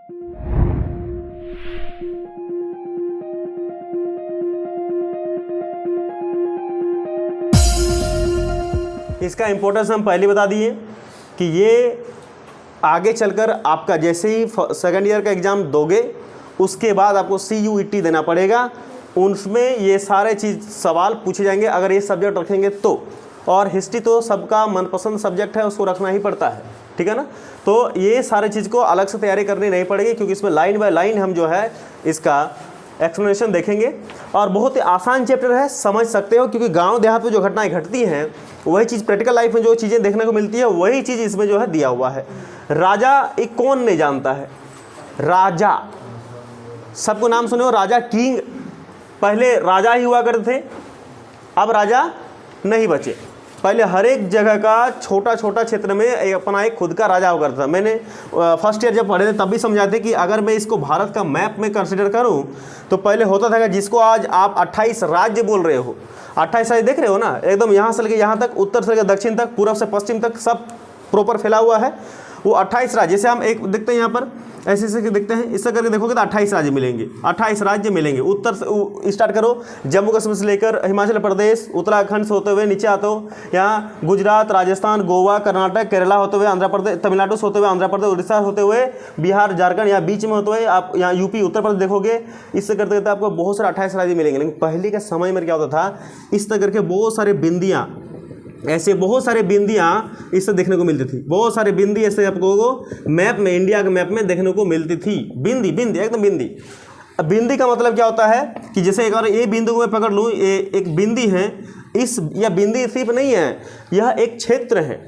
इसका इम्पोर्टेंस हम पहले बता दिए कि ये आगे चलकर आपका जैसे ही सेकंड ईयर का एग्ज़ाम दोगे उसके बाद आपको CUET देना पड़ेगा, उसमें ये सारे चीज़ सवाल पूछे जाएंगे अगर ये सब्जेक्ट रखेंगे तो। और हिस्ट्री तो सबका मनपसंद सब्जेक्ट है, उसको रखना ही पड़ता है, ठीक है ना। तो ये सारे चीज़ को अलग से तैयारी करनी नहीं पड़ेगी, क्योंकि इसमें लाइन बाय लाइन हम जो है इसका एक्सप्लेनेशन देखेंगे। और बहुत ही आसान चैप्टर है, समझ सकते हो, क्योंकि गांव देहात में जो घटनाएं घटती हैं वही चीज़ प्रैक्टिकल लाइफ में जो चीज़ें देखने को मिलती है वही चीज़ इसमें जो है दिया हुआ है। राजा एक कौन नहीं जानता है, राजा सबको नाम सुने हो, राजा किंग, पहले राजा ही हुआ करते थे, अब राजा नहीं बचे। पहले हर एक जगह का छोटा छोटा क्षेत्र में अपना एक खुद का राजा हुआ करता था। मैंने फर्स्ट ईयर जब पढ़े थे तब भी समझाते कि अगर मैं इसको भारत का मैप में कंसिडर करूं तो पहले होता था कि जिसको आज आप 28 राज्य बोल रहे हो, 28 राज्य देख रहे हो ना, एकदम यहाँ से लेकर यहाँ तक, उत्तर से लेकर दक्षिण तक, पूर्व से पश्चिम तक सब प्रॉपर फैला हुआ है, वो 28 राज्य। जैसे हम एक देखते हैं यहाँ पर ऐसे ऐसे देखते हैं, इससे करके देखोगे तो 28 राज्य मिलेंगे, 28 राज्य मिलेंगे। उत्तर से स्टार्ट करो, जम्मू कश्मीर से लेकर हिमाचल प्रदेश, उत्तराखंड से होते हुए नीचे आते हो, यहाँ गुजरात, राजस्थान, गोवा, कर्नाटक, केरला होते हुए आंध्र प्रदेश, तमिलनाडु से होते हुए आंध्र प्रदेश, उड़ीसा होते हुए बिहार, झारखंड, यहाँ बीच में होते हुए आप यहाँ यूपी, उत्तर प्रदेश देखोगे। इससे करते करते आपको बहुत सारे 28 राज्य मिलेंगे। लेकिन पहले के समय में क्या होता था, इस तरह करके बहुत सारे बिंदियाँ, ऐसे बहुत सारे बिंदियाँ इससे देखने को मिलती थी, बहुत सारे बिंदी ऐसे आपको मैप में, इंडिया के मैप में देखने को मिलती थी। बिंदी बिंदी एकदम बिंदी। अब बिंदी का मतलब क्या होता है कि जैसे अगर ये बिंदु को मैं पकड़ लूँ, ये एक बिंदी है, इस यह बिंदी सिर्फ नहीं है, यह एक क्षेत्र है।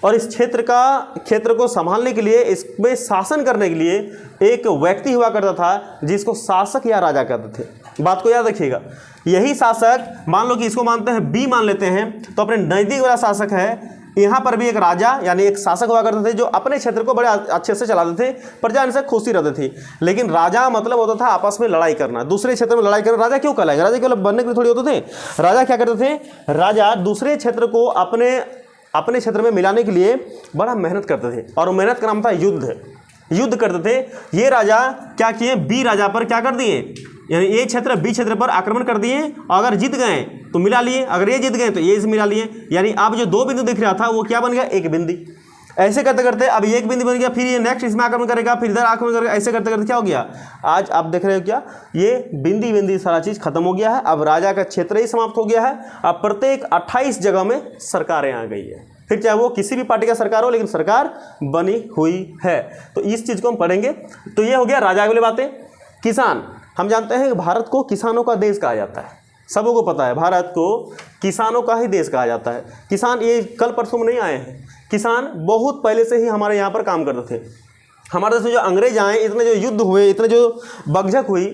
और इस क्षेत्र को संभालने के लिए, इसमें शासन करने के लिए एक व्यक्ति हुआ करता था जिसको शासक या राजा कहते थे। बात को याद रखिएगा। यही शासक, मान लो कि इसको मानते हैं बी मान लेते हैं, तो अपने नज़दीक वाला शासक है, यहाँ पर भी एक राजा यानी एक शासक हुआ करते थे जो अपने क्षेत्र को बड़े अच्छे से चलाते थे, प्रजा इनसे खुशी रहती थी। लेकिन राजा मतलब होता था आपस में लड़ाई करना, दूसरे क्षेत्र में लड़ाई करना। राजा क्यों कहलाएगा? राजा केवल बनने के लिए थोड़ी होते थे। राजा क्या करते थे, राजा दूसरे क्षेत्र को अपने क्षेत्र में मिलाने के लिए बड़ा मेहनत करते थे, और मेहनत का नाम था युद्ध करते थे। ये राजा क्या किए, बी राजा पर क्या कर दिए, यानी ए क्षेत्र बी क्षेत्र पर आक्रमण कर दिए, और अगर जीत गए तो मिला लिए, अगर ये जीत गए तो ये से मिला लिए। यानी अब जो दो बिंदु दिख रहा था वो क्या बन गया, एक बिंदी। ऐसे करते करते अब एक बिंदु बन गया, फिर ये नेक्स्ट इसमें आक्रमण करेगा, फिर इधर आक्रमण करेगा। ऐसे करते करते क्या हो गया, आज आप देख रहे हो क्या, ये बिंदी बिंदी सारा चीज़ खत्म हो गया है। अब राजा का क्षेत्र ही समाप्त हो गया है। अब प्रत्येक 28 जगह में सरकारें आ गई है, फिर चाहे वो किसी भी पार्टी का सरकार हो, लेकिन सरकार बनी हुई है। तो इस चीज़ को हम पढ़ेंगे। तो ये हो गया राजा वाली बातें। किसान, हम जानते हैं कि भारत को किसानों का देश कहा जाता है, सबों को पता है भारत को किसानों का ही देश कहा जाता है। किसान ये कल परसों में नहीं आए हैं, किसान बहुत पहले से ही हमारे यहाँ पर काम करते थे। हमारे देश में जो अंग्रेज आए, इतने जो युद्ध हुए, इतने जो बकझक हुई,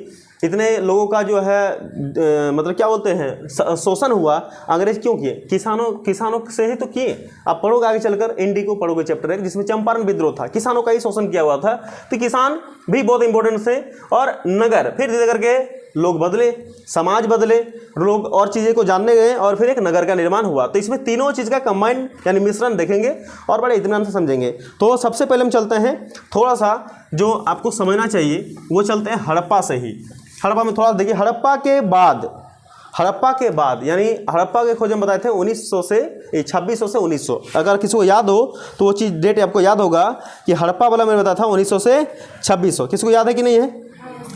इतने लोगों का जो है मतलब क्या बोलते हैं, शोषण हुआ, अंग्रेज क्यों किए, किसानों से ही तो किए। आप पढ़ोगे आगे चलकर, इंडिको पढ़ोगे चैप्टर है जिसमें चंपारण विद्रोह था, किसानों का ही शोषण किया हुआ था। तो किसान भी बहुत इंपॉर्टेंट थे। और नगर, फिर धीरे करके लोग बदले, समाज बदले, लोग और चीज़ें को जानने गए, और फिर एक नगर का निर्माण हुआ। तो इसमें तीनों चीज़ का कंबाइंड यानी मिश्रण देखेंगे और बड़े इत्मीनान से समझेंगे। तो सबसे पहले हम चलते हैं, थोड़ा सा जो आपको समझना चाहिए वो चलते हैं हड़प्पा से ही। हड़प्पा में थोड़ा देखिए, हड़प्पा के बाद यानी हड़प्पा के खोज हम बताए थे 1900 से 2600 से 1900। अगर किसी को याद हो तो वो चीज़ डेट आपको याद होगा कि हड़प्पा वाला मैंने बताया था 1900 से 2600। किसी को याद है कि नहीं है?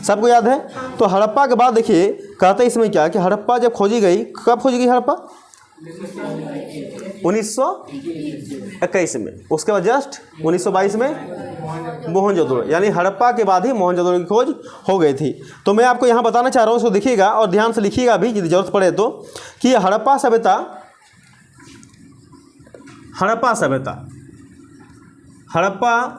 सबको याद है। तो हड़प्पा के बाद देखिए कहते हैं इसमें क्या कि हड़प्पा जब खोजी गई, कब खोजी गई हड़प्पा? 1921 में। उसके बाद जस्ट 1922 में मोहनजोदड़ो, यानी हड़प्पा के बाद ही मोहनजोदड़ो की खोज हो गई थी। तो मैं आपको यहाँ बताना चाह रहा हूँ, उसको देखिएगा और ध्यान से लिखिएगा भी यदि जरूरत पड़े तो, कि हड़प्पा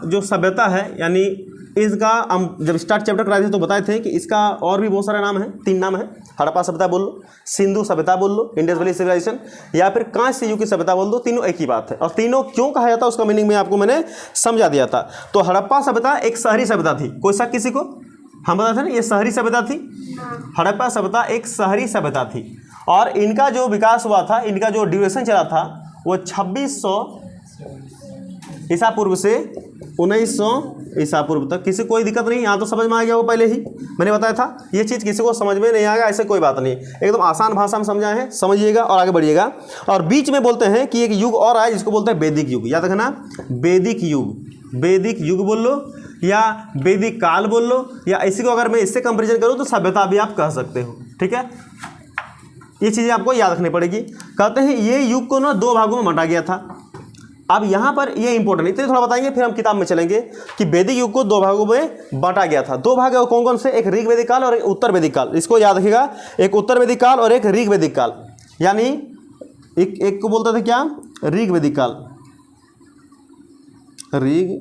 जो सभ्यता है, यानी इसका हम जब स्टार्ट चैप्टर कराए थे तो बताए थे कि इसका और भी बहुत सारे नाम हैं, 3 नाम है। हड़प्पा सभ्यता बोल लो, सिंधु सभ्यता बोल लो, इंडस वैली सिविलाइजेशन, या फिर कांस्य युग की सभ्यता बोल दो, तीनों एक ही बात है। और तीनों क्यों कहा जाता है उसका मीनिंग में आपको मैंने समझा दिया था। तो हड़प्पा सभ्यता एक शहरी सभ्यता थी, कोई शक किसी को? हम बताते थे ना ये शहरी सभ्यता थी। हड़प्पा सभ्यता एक शहरी सभ्यता थी, और इनका जो विकास हुआ था, इनका जो ड्यूरेशन चला था वो 2600 ईसा पूर्व से 1900 ईसा पूर्व तक। किसी कोई दिक्कत नहीं, यहाँ तो समझ में आ गया वो पहले ही मैंने बताया था। ये चीज़ किसी को समझ में नहीं आएगा ऐसे कोई बात नहीं, एकदम आसान भाषा में समझाए हैं, समझिएगा और आगे बढ़िएगा। और बीच में बोलते हैं कि एक युग और आया जिसको बोलते हैं वैदिक युग। याद रखना, वैदिक युग, वैदिक युग बोल लो या वैदिक काल बोल लो, या इसी को अगर मैं इससे कंपेरिजन करूँ तो सभ्यता भी आप कह सकते हो। ठीक है, ये चीज़ें आपको याद रखनी पड़ेगी। कहते हैं ये युग को ना 2 भागों में बांटा गया था। अब यहाँ पर ये इंपॉर्टेंट, इतने थोड़ा बताएंगे फिर हम किताब में चलेंगे कि वैदिक युग को 2 भागों में बांटा गया था। 2 भाग कौन कौन से, एक ऋग वैदिक काल और एक उत्तर वैदिक काल। इसको याद रखिएगा, एक उत्तर वैदिक काल और एक ऋग वैदिक काल। यानी एक को बोलते थे क्या, ऋग वैदिक काल, ऋग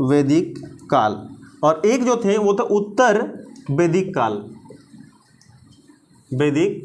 वैदिक काल, और एक जो थे वो था उत्तर वैदिक काल, वैदिक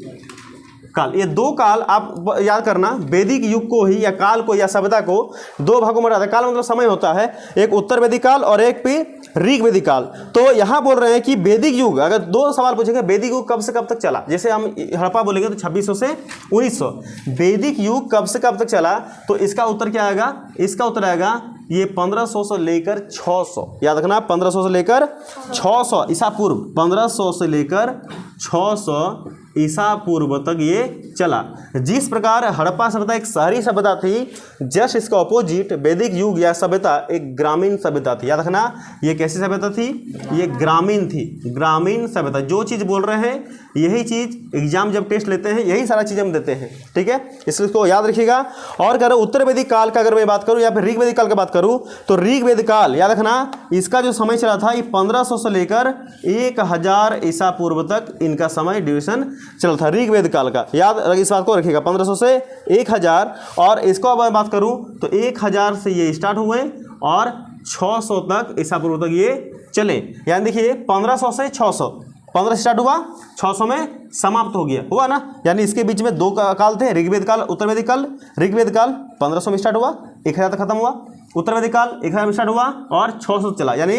काल। ये 2 काल आप याद करना, वैदिक युग को ही या काल को या सभ्यता को 2 भागों में बांटा था। काल मतलब समय होता है, एक उत्तर वैदिक काल और एक भी ऋग वैदिक काल। तो यहाँ बोल रहे हैं कि वैदिक युग, अगर 2 सवाल पूछेंगे, वैदिक युग कब से कब तक चला, जैसे हम हड़प्पा बोलेंगे तो 2600 से 1900। वैदिक युग कब से कब तक चला, तो इसका उत्तर क्या आएगा, इसका उत्तर आएगा ये 1500 से लेकर 600। याद रखना, 1500 से लेकर 600 ईसा पूर्व, 1500 से लेकर 600 ईसा पूर्व तक ये चला। जिस प्रकार हड़प्पा सभ्यता एक शहरी सभ्यता थी, जस्ट इसका ऑपोजिट वैदिक युग या सभ्यता एक ग्रामीण सभ्यता थी। याद रखना, ये कैसी सभ्यता थी, ये ग्रामीण थी, ग्रामीण सभ्यता। जो चीज़ बोल रहे हैं यही चीज़ एग्जाम जब टेस्ट लेते हैं यही सारा चीज़ हम देते हैं। ठीक है, इसको याद रखिएगा। और कह रहे उत्तर वैदिक काल का अगर मैं बात करूँ या फिर ऋग वैदिक काल की बात करूँ, तो ऋग वैदिक काल याद रखना, इसका जो समय चला था ये 1500 से लेकर 1000 ईसा पूर्व तक इनका समय ड्यूरेशन चला था, ऋग वैदिक काल का। याद इस बात को रखिएगा, 1500 से 1000। और इसको अब मैं बात करूं तो 1000 से ये स्टार्ट हुए और 600 तक ईसा पूर्व तक ये चले। यानी देखिए 1500 से 600, 15 स्टार्ट हुआ, 600 में समाप्त हो गया, हुआ ना। यानी इसके बीच में 2 काल थे, ऋग्वेद काल, उत्तर वैदिक काल। ऋग्वेद काल 1500 में स्टार्ट हुआ, 1000 तक खत्म हुआ। उत्तर वैदिक काल 1000 में स्टार्ट हुआ और 600 चला। यानी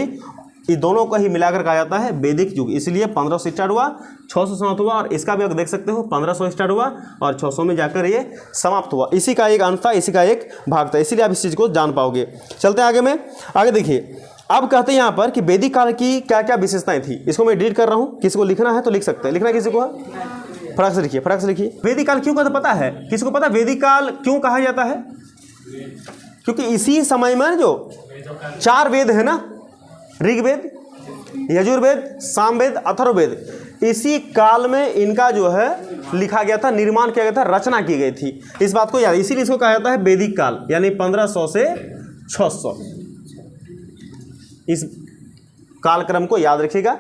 ये दोनों को ही मिलाकर कहा जाता है वैदिक युग। इसलिए 1500 से स्टार्ट हुआ, 600 समाप्त हुआ। और इसका भी आप देख सकते हो, 1500 स्टार्ट हुआ और 600 में जाकर ये समाप्त हुआ। इसी का एक अंश था, इसी का एक भाग था, इसीलिए आप इस चीज़ को जान पाओगे। चलते हैं आगे में, आगे देखिए। अब कहते हैं यहाँ पर कि वैदिक काल की क्या क्या विशेषताएं थी। इसको मैं डिलीट कर रहा हूँ, किसी को लिखना है तो लिख सकते हैं, लिखना किसी को है, फटाक से लिखिए, फटाक से लिखिए। वैदिक काल क्यों कहते पता है, किसी को पता वैदिक काल क्यों कहा जाता है? क्योंकि इसी समय में जो 4 वेद है ना, ऋग्वेद, यजुर्वेद, सामवेद, अथर्ववेद, इसी काल में इनका जो है लिखा गया था, निर्माण किया गया था, रचना की गई थी। इस बात को याद, इसीलिए इसको कहा जाता है वैदिक काल, यानी 1500 से 600। इस कालक्रम को याद रखिएगा।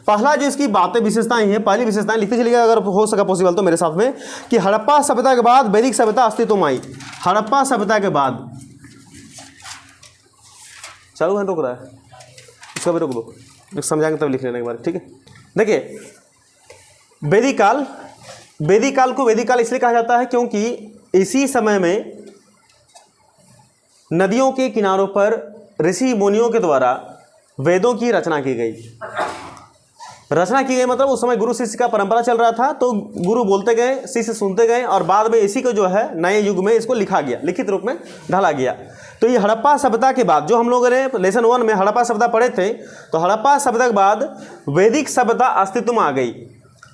पहला जो इसकी बातें विशेषताएं हैं, पहली विशेषताएं लिखते चलिएगा अगर हो सका पॉसिबल तो मेरे साथ में, कि हड़प्पा सभ्यता के बाद वैदिक सभ्यता अस्तित्व में आई। हड़प्पा सभ्यता के बाद, चालू है, रुक रहा है, इसको भी रोक दो, समझाएंगे तब लिख लेने के बाद। ठीक है, देखिए वैदिक काल, वैदिक काल को वैदिक काल इसलिए कहा जाता है क्योंकि इसी समय में नदियों के किनारों पर ऋषि मुनियों के द्वारा वेदों की रचना की गई। रचना की गई मतलब उस समय गुरु शिष्य का परंपरा चल रहा था, तो गुरु बोलते गए, शिष्य सुनते गए, और बाद में इसी को जो है नए युग में इसको लिखा गया, लिखित रूप में ढाला गया। तो ये हड़प्पा सभ्यता के बाद, जो हम लोगों ने लेसन 1 में हड़प्पा सभ्यता पढ़े थे, तो हड़प्पा सभ्यता के बाद वैदिक सभ्यता अस्तित्व में आ गई।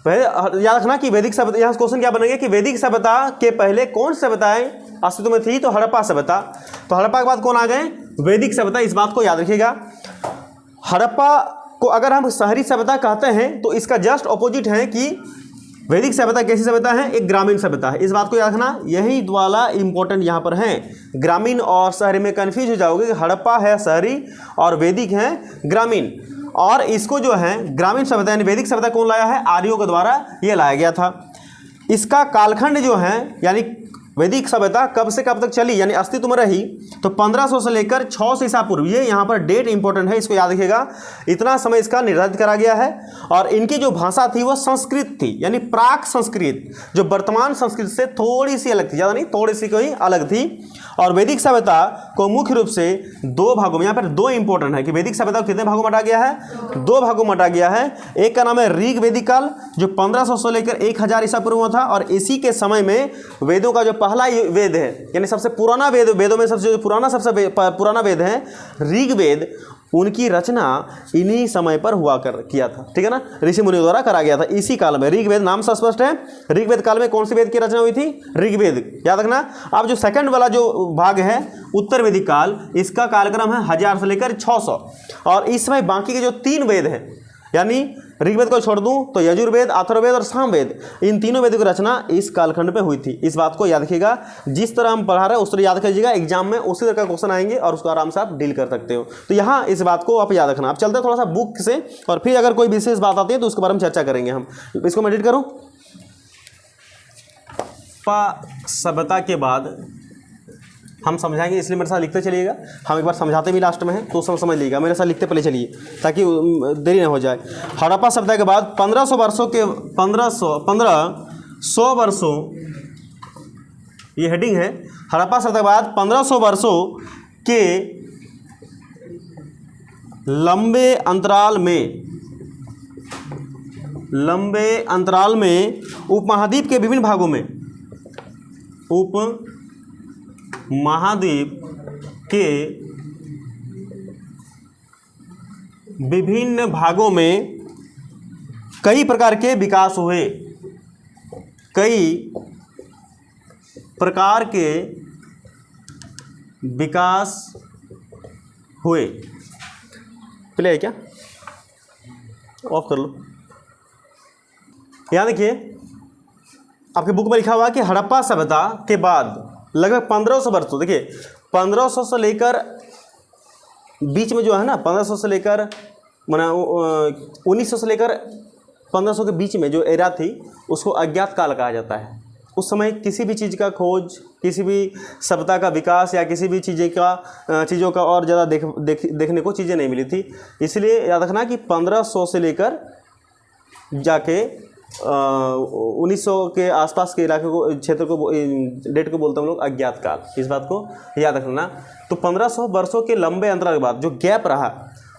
याद रखना कि वैदिक सभ्यता, यहाँ क्वेश्चन क्या बनेगा कि वैदिक सभ्यता के पहले कौन सी सभ्यताएं अस्तित्व में थी, तो हड़प्पा सभ्यता। तो हड़प्पा के बाद कौन आ गए, वैदिक सभ्यता। इस बात को याद रखिएगा। हड़प्पा को अगर हम शहरी सभ्यता कहते हैं तो इसका जस्ट ऑपोजिट है कि वैदिक सभ्यता कैसी सभ्यता है, एक ग्रामीण सभ्यता है। इस बात को याद रखना, यही वाला इंपॉर्टेंट यहाँ पर है। ग्रामीण और शहरी में कंफ्यूज हो जाओगे कि हड़प्पा है शहरी और वैदिक है ग्रामीण। और इसको जो है ग्रामीण सभ्यता यानी वैदिक सभ्यता कौन लाया है, आर्यों के द्वारा ये लाया गया था। इसका कालखंड जो है यानी वैदिक सभ्यता कब से कब तक चली यानी अस्तित्व में रही, तो 1500 से लेकर 600 ईसा पूर्व। ये यहाँ पर डेट इंपॉर्टेंट है, इसको याद रखिएगा। इतना समय इसका निर्धारित करा गया है। और इनकी जो भाषा थी वो संस्कृत थी, यानी प्राक संस्कृत, जो वर्तमान संस्कृत से थोड़ी सी अलग थी, ज़्यादा नहीं, थोड़ी सी कोई अलग थी। और वैदिक सभ्यता को मुख्य रूप से 2 भागों में, यहाँ पर 2 इंपॉर्टेंट है कि वैदिक सभ्यता को कितने भागों में बांटा गया है, 2 भागों में बांटा गया है। एक का नाम है ऋग वैदिक काल, जो 1500 से लेकर 1000 ईसा पूर्व में था। और इसी के समय में वेदों का जो पहला वेद है, यानी सबसे पुराना वेद, वेदों में सबसे पुराना वेद है ऋग्वेद, उनकी रचना इन्हीं समय पर किया था, ठीक है ना, ऋषि मुनियों द्वारा करा गया था इसी काल में। ऋग्वेद नाम से स्पष्ट है, ऋग्वेद काल में कौन से वेद की रचना हुई थी? ऋग्वेद, याद रखना। अब जो सेकंड वाला जो भाग है उत्तर वैदिक काल, इसका कालक्रम है 1000 से लेकर 600, और इस समय बाकी के जो 3 वेद हैं, यानी ऋग्वेद को छोड़ दूं तो यजुर्वेद, अथर्ववेद और सामवेद, इन तीनों वेदों की रचना इस कालखंड में हुई थी। इस बात को याद रखिएगा, जिस तरह हम पढ़ा रहे हैं उस तरह याद कीजिएगा, एग्जाम में उसी तरह का क्वेश्चन आएंगे और उसको आराम से आप डील कर सकते हो। तो यहाँ इस बात को आप याद रखना। आप चलते हैं थोड़ा सा बुक से, और फिर अगर कोई विशेष बात आती है तो उसके बारे में चर्चा करेंगे हम। इसको मैं एडिट करूँ। सभ्यता के बाद हम समझाएंगे, इसलिए मेरे साथ लिखते चलिएगा। हम एक बार समझाते भी लास्ट में हैं तो सब समझ लीजिएगा, मेरे साथ लिखते पहले चलिए ताकि देरी ना हो जाए। हड़प्पा सभ्यता के बाद 1500 वर्षों, ये हेडिंग है। हड़प्पा सभ्यता के बाद 1500 वर्षों के लंबे अंतराल में उपमहाद्वीप के विभिन्न भागों में, महाद्वीप के विभिन्न भागों में कई प्रकार के विकास हुए, कई प्रकार के विकास हुए। प्ले है क्या? ऑफ कर लो। यहाँ देखिए आपके बुक में लिखा हुआ है कि हड़प्पा सभ्यता के बाद लगभग 1500 वर्षों, देखिए 1500 से लेकर बीच में जो है ना, 1500 से लेकर 1900 से लेकर 1500 के बीच में जो एरा थी उसको अज्ञात काल कहा जाता है। उस समय किसी भी चीज़ का खोज, किसी भी सभ्यता का विकास या किसी भी चीज़ों का और ज़्यादा देखने को चीज़ें नहीं मिली थी। इसलिए याद रखना कि 1500 से लेकर जाके 1900 के आसपास के इलाके को, क्षेत्र को, डेट को बोलते हैं हम लोग अज्ञात काल। इस बात को याद रखना। तो 1500 वर्षों के लंबे अंतराल के बाद जो गैप रहा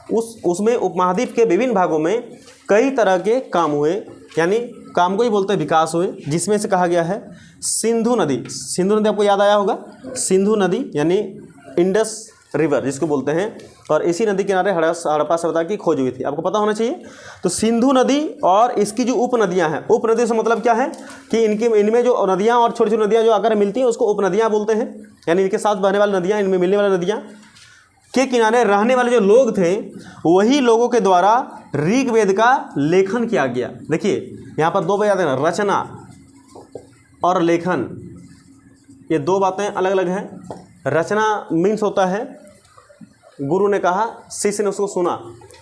उसमें उपमहाद्वीप के विभिन्न भागों में कई तरह के काम हुए, यानी काम को ही बोलते हैं विकास हुए, जिसमें से कहा गया है सिंधु नदी। सिंधु नदी आपको याद आया होगा, सिंधु नदी यानी इंडस रिवर जिसको बोलते हैं, और इसी नदी किनारे हड़प्पा सभ्यता की खोज हुई थी, आपको पता होना चाहिए। तो सिंधु नदी और इसकी जो उपनदियां हैं, उपनदी से मतलब क्या है कि इनमें जो नदियां और छोटी छोटी नदियां जो आकर मिलती हैं उसको उपनदियां बोलते हैं, यानी इनके साथ बहने वाली नदियां, इनमें मिलने वाली नदियां के किनारे रहने वाले जो लोग थे वही लोगों के द्वारा ऋग्वेद का लेखन किया गया। देखिए यहाँ पर 2 बात याद है ना, रचना और लेखन, ये 2 बातें अलग अलग हैं। रचना मीन्स होता है गुरु ने कहा, शिष्य ने उसको सुना,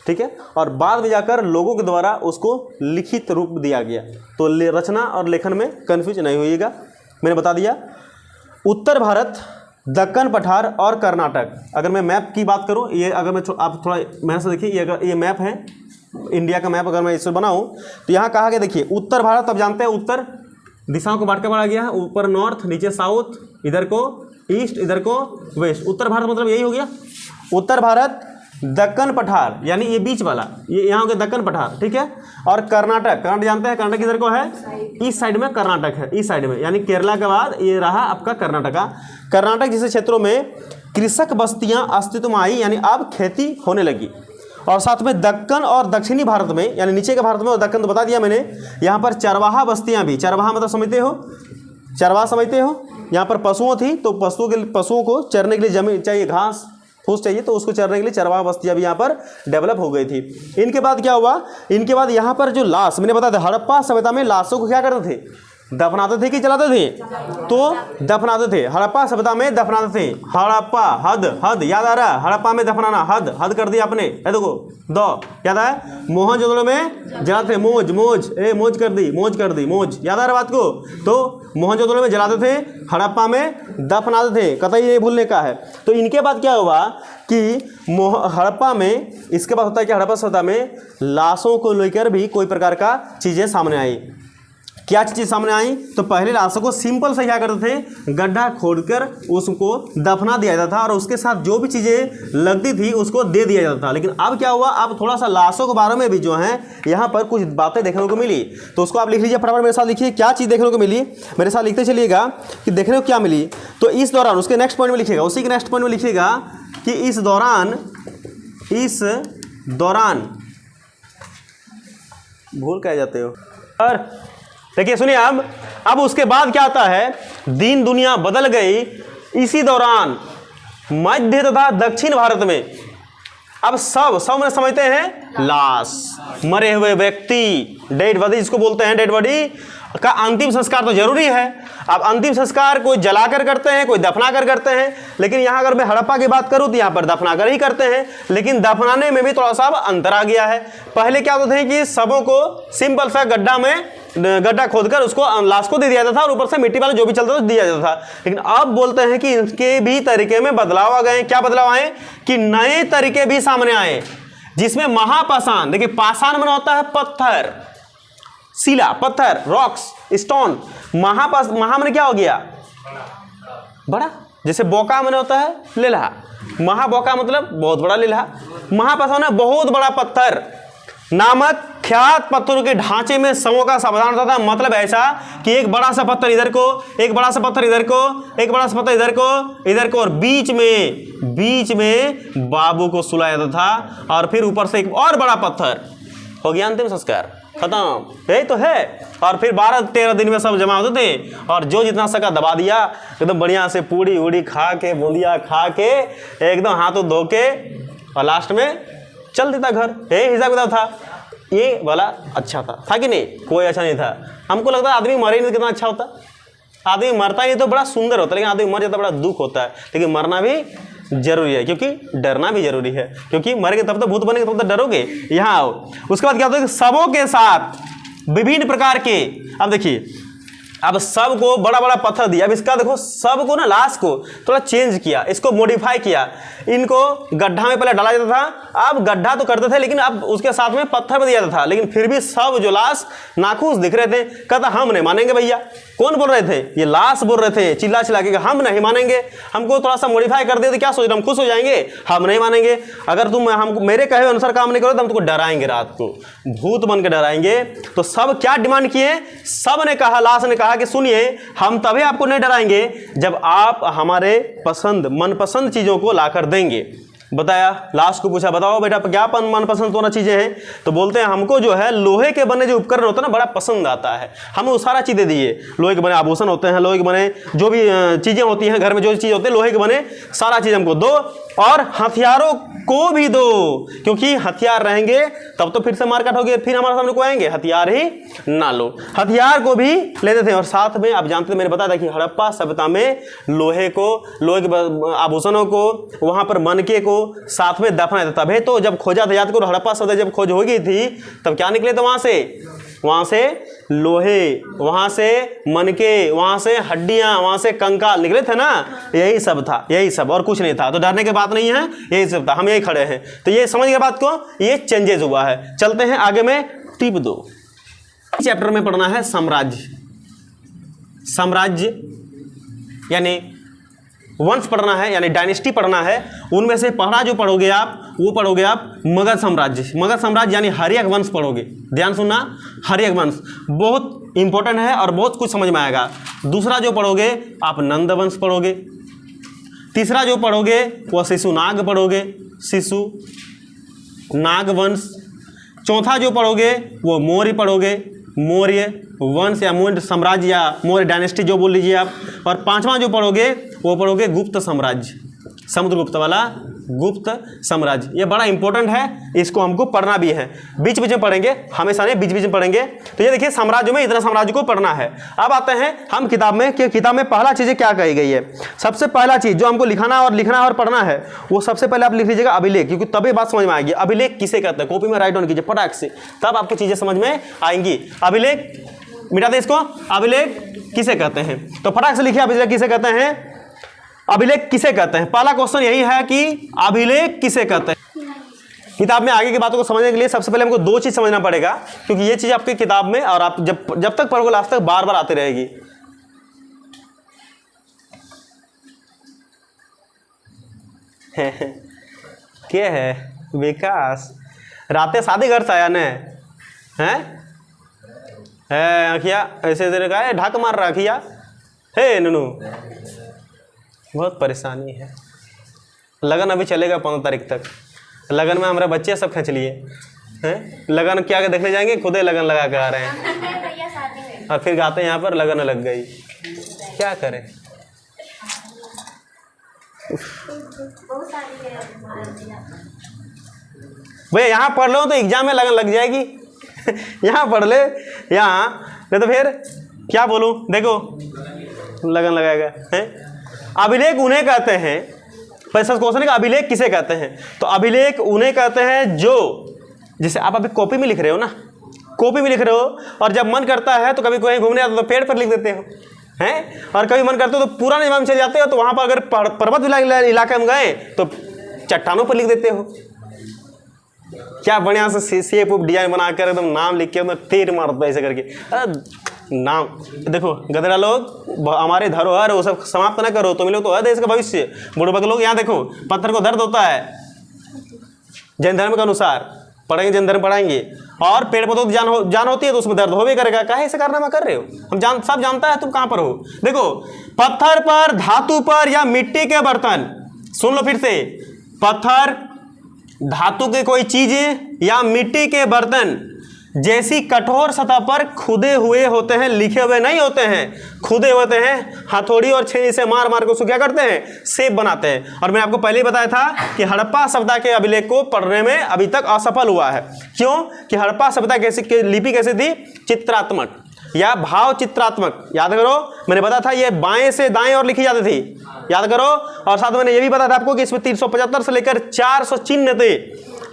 ठीक है, और बाद में जाकर लोगों के द्वारा उसको लिखित रूप दिया गया। तो रचना और लेखन में कन्फ्यूज नहीं होइएगा, मैंने बता दिया। उत्तर भारत, दक्कन पठार और कर्नाटक। अगर मैं मैप की बात करूं, ये अगर मैं आप थोड़ा मेहनत से देखिए, ये मैप है इंडिया का मैप। अगर मैं इसे बनाऊं तो यहाँ कहा गया, देखिए उत्तर भारत, अब जानते हैं उत्तर दिशाओं को बांट के बढ़ा गया है, ऊपर नॉर्थ, नीचे साउथ, इधर को ईस्ट, इधर को वेस्ट। उत्तर भारत मतलब यही हो गया उत्तर भारत, दक्कन पठार यानी ये बीच वाला, ये यहाँ हो गया दक्कन पठार, ठीक है। और कर्नाटक, कर्नाटक जानते हैं, कर्नाटक इधर को है, ईस्ट साइड में कर्नाटक है, ईस्ट साइड में, यानी केरला के बाद ये रहा आपका कर्नाटका। कर्नाटक जैसे क्षेत्रों में कृषक बस्तियां अस्तित्व में आई, यानी अब खेती होने लगी। और साथ में दक्कन और दक्षिणी भारत में, यानी नीचे के भारत में, और दक्कन तो बता दिया मैंने, यहाँ पर चरवाहा बस्तियां भी, चरवाहा मतलब समझते हो, चरवाहा समझते हो, यहाँ पर पशुओं थी तो पशुओं को चरने के लिए जमीन चाहिए, घास फूस चाहिए, तो उसको चरने के लिए चरवाहा बस्तियां भी यहाँ पर डेवलप हो गई थी। इनके बाद क्या हुआ, इनके बाद यहाँ पर जो लाश, मैंने बताया था हड़प्पा सभ्यता में लाशों को क्या करते थे, दफनाते थे कि जलाते थे, तो दफनाते थे। हड़प्पा सभ्यता में दफनाते थे। हड़प्पा, हद याद आ रहा है, हड़प्पा में दफनाना, हद कर दिया आपने, देखो दो याद आया। मोहनजोदड़ो में जलाते थे, मौज कर दी, याद आ रहा बात को। तो मोहनजोदड़ो में जलाते थे, हड़प्पा में दफनाते थे, कतई नहीं भूलने का है। तो इनके बाद क्या हुआ कि हड़प्पा में, इसके बाद होता है कि हड़प्पा सभ्यता में लाशों को लेकर भी कोई प्रकार का चीज़ें सामने आई। क्या चीज़ सामने आई, तो पहले लाशों को सिंपल से क्या करते थे, गड्ढा खोदकर उसको दफना दिया जाता था, और उसके साथ जो भी चीज़ें लगती थी उसको दे दिया जाता था। लेकिन अब क्या हुआ, अब थोड़ा सा लाशों के बारे में भी जो है यहाँ पर कुछ बातें देखने को मिली। तो उसको आप लिख लीजिए फटाफट, मेरे साथ लिखिए क्या चीज़ देखने को मिली, मेरे साथ लिखते चलिएगा कि देखने को क्या मिली। तो इस दौरान उसके नेक्स्ट पॉइंट में लिखिएगा, उसी के नेक्स्ट पॉइंट में लिखिएगा कि इस दौरान इस दौरान भूल कह जाते हो। और देखिए सुनिए, अब उसके बाद क्या आता है, दीन दुनिया बदल गई इसी दौरान मध्य तथा दक्षिण भारत में। अब सब में समझते हैं लाश, मरे हुए व्यक्ति, डेड बॉडी जिसको बोलते हैं, डेड बॉडी का अंतिम संस्कार तो जरूरी है। अब अंतिम संस्कार कोई जलाकर करते हैं, कोई दफनाकर करते हैं, लेकिन यहाँ अगर मैं हड़प्पा की बात करूँ तो यहाँ पर दफनाकर ही करते हैं, लेकिन दफनाने में भी थोड़ा सा अंतर आ गया है। पहले क्या होता था कि सबों को सिंपल सा गड्ढा खोदकर उसको लाश को दे दिया जाता था और ऊपर से मिट्टी वाला जो भी चलता था दिया जाता था। लेकिन अब बोलते हैं कि इनके भी तरीके में बदलाव आ गए। क्या बदलाव आए कि नए तरीके भी सामने आए, जिसमें महापाषाण, देखिए पाषाण बना होता है पत्थर, शिला, पत्थर, रॉक्स, स्टोन। महा मैंने क्या हो गया, बड़ा। जैसे बोका मैंने होता है लेल्हा, महाबोका मतलब बहुत बड़ा लेल्हा। महापाषाण है बहुत बड़ा पत्थर नामक ख्यात पत्थरों के ढांचे में समूह का समाधान होता था। मतलब ऐसा कि एक बड़ा सा पत्थर इधर को, एक बड़ा सा पत्थर इधर को, एक बड़ा सा पत्थर इधर को और बीच में बाबू को सुलाया जाता था और फिर ऊपर से एक और बड़ा पत्थर। हो गया अंतिम संस्कार, खत्म। यही तो है। और फिर 12-13 दिन में सब जमा होते थे और जो जितना सका दबा दिया, एकदम बढ़िया से पूड़ी उड़ी खा के, बूंदिया खा के, एकदम हाथों धो के और लास्ट में चल देता घर। यही हिसाब किताब था। ये वाला अच्छा था कि नहीं? कोई अच्छा नहीं था। हमको लगता है आदमी मरे नहीं तो कितना अच्छा होता। आदमी मरता ही नहीं तो बड़ा सुंदर होता है, लेकिन आदमी मर जाता बड़ा दुख होता है। लेकिन मरना भी जरूरी है, क्योंकि डरना भी जरूरी है, क्योंकि मरेंगे तब तो भूत बनेंगे तब तो डरोगे। यहाँ आओ, उसके बाद क्या होता है कि सबों के साथ विभिन्न प्रकार के, अब देखिए, अब सब को बड़ा बड़ा पत्थर दिया। अब इसका देखो, सब को ना, लाश को थोड़ा चेंज किया, इसको मॉडिफाई किया। इनको गड्ढा में पहले डाला जाता था, अब गड्ढा तो करते थे लेकिन अब उसके साथ में पत्थर भी दिया जाता था। लेकिन फिर भी सब जो लाश नाखुश दिख रहे थे, कहता हम नहीं मानेंगे भैया। कौन बोल रहे थे? ये लाश बोल रहे थे चिल्ला चिल्ला के, हम नहीं मानेंगे, हमको थोड़ा सा मॉडिफाई कर दिया तो क्या सोच रहे, हम खुश हो जाएंगे? हम नहीं मानेंगे। अगर तुम हम मेरे कहे अनुसार काम नहीं करो तो हम तुमको डराएंगे, रात को भूत बन के डराएंगे। तो सब क्या डिमांड किए? सब ने कहा, लाश ने कहा कि सुनिए, हम तभी आपको नहीं डराएंगे जब आप हमारे पसंद मनपसंद चीज़ों को लाकर देंगे। बताया, लाश को पूछा, बताओ बेटा क्या मनपसंद दोनों चीज़ें हैं? तो बोलते हैं हमको जो है लोहे के बने जो उपकरण होता है ना बड़ा पसंद आता है, हमें वो सारा चीज़ें दिए। लोहे के बने आभूषण होते हैं, लोहे के बने जो भी चीज़ें होती हैं घर में, जो चीज़ होती है लोहे के बने, सारा चीज़ हमको दो और हथियारों को भी दो, क्योंकि हथियार रहेंगे तब तो फिर से मारकाट होगी, फिर हमारे सामने को आएंगे। हथियार ही ना लो, हथियार को भी लेते थे। और साथ में आप जानते थे, मैंने बताया था कि हड़प्पा सभ्यता में लोहे के आभूषणों को, वहाँ पर मनके को साथ में दफनाया था। तभी तो जब खोजा था, याद करो, हड़प्पा सभ्यता जब खोज हो गई थी तब क्या निकले थे वहाँ से लोहे, वहाँ से मनके, वहाँ से हड्डियाँ, वहाँ से कंकाल निकले थे ना। यही सब था, यही सब, और कुछ नहीं था। तो डरने की बात नहीं है, यही सब था, हम यही खड़े हैं। तो ये समझ गए बात को, ये चेंजेस हुआ है। चलते हैं आगे में टिप 2 चैप्टर में पढ़ना है साम्राज्य यानी वंश पढ़ना है, यानी डायनेस्टी पढ़ना है। उनमें से पहला जो पढ़ोगे आप, वो पढ़ोगे आप मगध साम्राज्य यानी हर्यक वंश पढ़ोगे। ध्यान सुनना, हर्यक वंश बहुत इंपॉर्टेंट है और बहुत कुछ समझ में आएगा। दूसरा जो पढ़ोगे आप नंद वंश पढ़ोगे। तीसरा जो पढ़ोगे वह शिशुनाग पढ़ोगे, शिशुनाग वंश। चौथा जो पढ़ोगे वो मौर्य पढ़ोगे, मौर्य वंश या मौर्य साम्राज्य या मौर्य डायनेस्टी जो बोल लीजिए आप। और पांचवा जो पढ़ोगे वो पढ़ोगे गुप्त साम्राज्य, समुद्रगुप्त वाला गुप्त साम्राज्य। ये बड़ा इंपॉर्टेंट है, इसको हमको पढ़ना भी है। बीच बीच में पढ़ेंगे, हमेशा नहीं, बीच बीच में पढ़ेंगे। तो ये देखिए, साम्राज्य में इतना साम्राज्य को पढ़ना है। अब आते हैं हम किताब में कि किताब में पहला चीज़ें क्या कही गई है। सबसे पहला चीज़ जो हमको लिखना और पढ़ना है, वो सबसे पहले आप लिख लीजिएगा अभिलेख, क्योंकि तभी बात समझ में आएगी। अभिलेख किसे कहते हैं, कॉपी में राइट डाउन कीजिए फटाक से, तब आपको चीज़ें समझ में आएंगी। अभिलेख मिटा दे इसको, अभिलेख किसे कहते हैं? तो फटाक से लिखिए, अभिलेख किसे कहते हैं? अभिलेख किसे कहते हैं? पहला क्वेश्चन यही है कि अभिलेख किसे कहते हैं। किताब में आगे की बातों को समझने के लिए सबसे पहले हमको 2 चीज समझना पड़ेगा, क्योंकि ये चीज आपकी किताब में और आप जब तक पढ़ोगे लास्ट तक बार बार आती रहेगी। क्या है विकास, रातें शादी घर से आया न है अखिया ऐसे देर का ढाक मार रहा अखिया। हे ननू, बहुत परेशानी है। लगन अभी चलेगा 15 तारीख तक। लगन में हमारे बच्चे सब खींच लिए हैं। लगन क्या देखने जाएंगे, खुद ही लगन लगा के आ रहे हैं और फिर गाते हैं यहाँ पर लगन लग गई। क्या करें। भैया यहाँ पढ़ लो तो एग्जाम में लगन लग जाएगी। यहाँ पढ़ ले, यहाँ नहीं तो फिर क्या बोलूँ, देखो लगन लगाएगा है। अभिलेख उन्हें कहते हैं, पैसा क्वेश्चन है कि अभिलेख किसे कहते हैं। तो अभिलेख उन्हें कहते हैं जो, जैसे आप अभी कॉपी में लिख रहे हो ना, कॉपी में लिख रहे हो और जब मन करता है तो कभी कहीं घूमने आता तो पेड़ पर लिख देते हो हैं, और कभी मन करते हो तो पूरा निजाम चले जाते हो तो वहाँ पर अगर पर्वत इलाके में गए तो चट्टानों पर लिख देते हो। क्या बढ़िया से शेप उप डिजाइन बनाकर एकदम नाम लिख के एकदम तीर मारते ऐसे करके। नाम देखो, गधेड़ा लोग हमारे धरोहर वो सब समाप्त ना करो, तुम लोग तो है देश का भविष्य। बुढ़बक लोग यहाँ देखो, पत्थर को दर्द होता है जैन धर्म के अनुसार, पढ़ेंगे जैन धर्म पढ़ाएंगे, और पेड़ पौधों की जान होती है तो उसमें दर्द हो भी करेगा। काहे ऐसे कारनामा कर रहे हो, हम सब जानता है तुम कहाँ पर हो। देखो, पत्थर पर, धातु पर या मिट्टी के बर्तन, सुन लो फिर से, पत्थर, धातु के कोई चीजें या मिट्टी के बर्तन जैसी कठोर सतह पर खुदे हुए होते हैं, लिखे हुए नहीं होते हैं, खुदे होते हैं। हथौड़ी और छेनी से मार मार के उसको क्या करते हैं, शेप बनाते हैं। और मैंने आपको पहले ही बताया था कि हड़प्पा सभ्यता के अभिलेख को पढ़ने में अभी तक असफल हुआ है। क्यों कि हड़प्पा सभ्यता कैसी लिपि कैसी थी, चित्रात्मक या भाव चित्रात्मक। याद करो, मैंने बताया था ये बाएं से दाएं और लिखी जाती थी, याद करो। और साथ में मैंने ये भी बताया था आपको कि इसमें 375 से लेकर 400 चिन्ह थे,